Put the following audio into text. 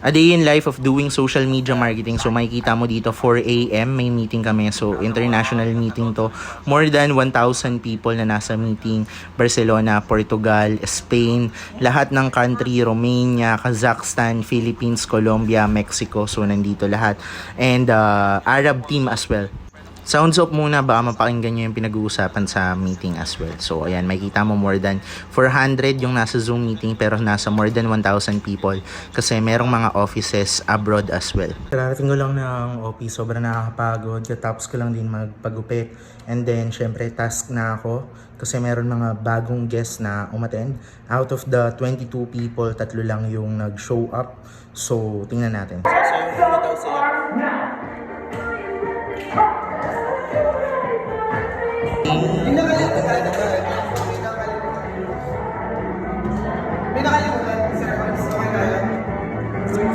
A day in life of doing social media marketing. So makikita mo dito 4 AM may meeting kami. So international meeting to. More than 1,000 people na nasa meeting. Barcelona, Portugal, Spain, lahat ng country, Romania, Kazakhstan, Philippines, Colombia, Mexico. So nandito lahat. And Arab team as well. Sounds off muna, baka mapakinggan nyo yung pinag-uusapan sa meeting as well. So ayan, makikita mo more than 400 yung nasa Zoom meeting pero nasa more than 1,000 people kasi merong mga offices abroad as well. Kararating ko lang ng office, sobrang nakakapagod. Katapos ko lang din magpagupit. And then, syempre, task na ako kasi meron mga bagong guests na umattend. Out of the 22 people, 3 lang yung nag-show up. So, tingnan natin. So, yung daw sila.